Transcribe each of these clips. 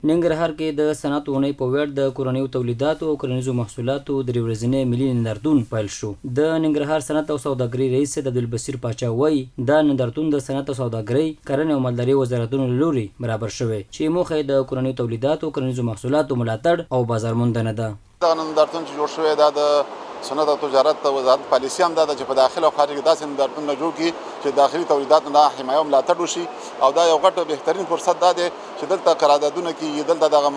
ننګرهار کې د صنعت اونۍ په ویاړ د کورنیو تولیداتو او کرنیزو محصولاتو درې ورځنی ملي نندارتون پیل شو. د ننګرهار صنعت او سوداګرۍ رئیس سید عبدالبصیر پاچا وایي دا نندارتون د صنعت او سوداګرۍ، کرنې او مالدارۍ وزارتونو له لوري برابر شوی چې موخه یې د کورنیو تولیداتو او کرنیزو محصولاتو ملاتړ او بازار موندنه ده. دا نندارتون چې جوړ شوی دا د صنعت او تجارت وزارت پالیسي هم دا ده چې په داخل او خارج کې داسې نندارتونونه جوړ کړي چې داخلي تولیداتو نه حمایه او ملاتړ وشي، او دا یو غټ بهترین فرصت دا دی چې دلته قراردادونه کېږي، دلته دغه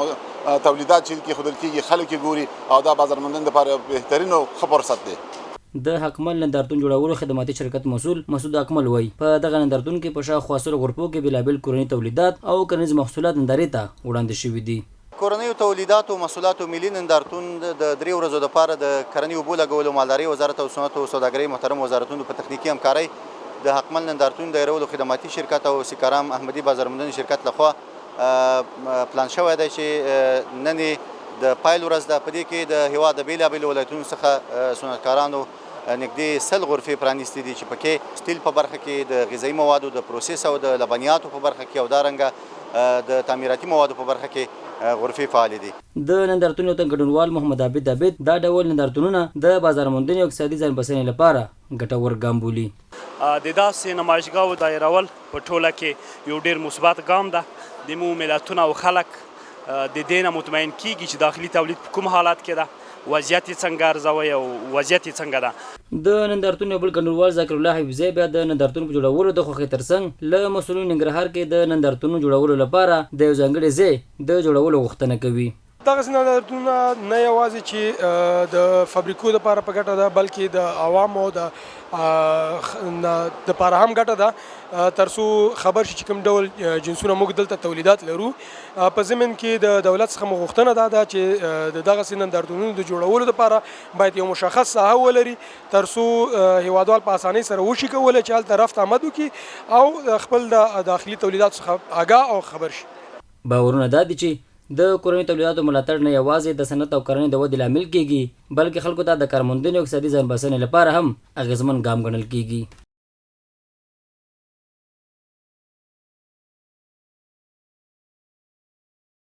تولیدات چې کېښودل کېږي، خلک یې ګوري، او دا بازار موندنې لپاره بهترین او ښه فرصت دی. د حکمل نندارتون جوړولو خدماتي شرکت مسؤل مسعود اکمل وایي په دغه نندارتون کې په شاوخوا 100 غرفو کې بېلابېل کورني تولیدات او کرنیز محصولات نندارې ته وړاندې شوي دي. کورنیو تولیداتو او محصولاتو ملي نندارتون د 3 ورځو لپاره د کرنې اوبو لګولو، مالدارۍ وزارت او صنعت او سوداګرۍ محترم وزارتونو په تخنیکي همکارۍ د حکمل نندارتون د دایرولو خدماتي شرکت او سیکارام احمدي بازار موندنې شرکت لخوا پلان شوی دی چې نن د پایل ورځ ده. په دې کې د هېواد د بېلابېلو ولایتونو څخه صنعتکارانو نږدې 100 غرفې پرانیستې دي چې پکې سټیل په برخه کې، د غذایي موادو د پروسس او د لبنیاتو په برخه کې، او دارنګه د تعمیراتي موادو په برخه کې غرفې فعالې دي. د نندارتون یو ګډونوال محمد عابد دا ډول نندارتونونه د بازار موندنې او اقتصادي ځان بسنې لپاره ګټور ګام بولي. د داسې نمایشګاهو دایرول په ټوله کې یو ډېر مثبت ګام ده. د مو ملتونه او خلک د دې نه مطمئن کیږي چې داخلي تولید په کوم حالت کې ده، وضعیت یې څنګه ارزوي او وضعیت یې څنګه ده. د نندارتون یو بل ګډونوال ذاکر الله حفیظی بیا د نندارتون په جوړولو د خوښۍ ترڅنګ له مسؤلینو ننګرهار کې د نندارتونو جوړولو لپاره د یو ځانګړي ځای د جوړولو غوښتنه کوي. دغسې نندارتونونه نه یوازې چې د فابریکو دپاره په ګټه ده، بلکې د عوامو دپاره هم ګټه ده، تر څو خبر شي چې کوم ډول جنسونه موږ دلته تولیدات لرو. په ضمن کې د دولت څخه مو غوښتنه دا ده چې د دغسې نندارتونونو د جوړولو دپاره باید یو مشخص ساحه ولري، تر څو هیوادوال په اسانۍ سره وشي کولی چې هلته رفت آمد وکړي او خپل د داخلي تولیداتو څخه آګاه او خبر شي. باورونه دا دي چې د کورنیو تولیداتو ملاتړ نه یوازې د صنعت او کرنې د ودې لامل کېږي، بلکې خلکو ته د کارموندنې او اقتصادي ځان بسنې لپاره هم اغېزمن ګام ګڼل کېږي.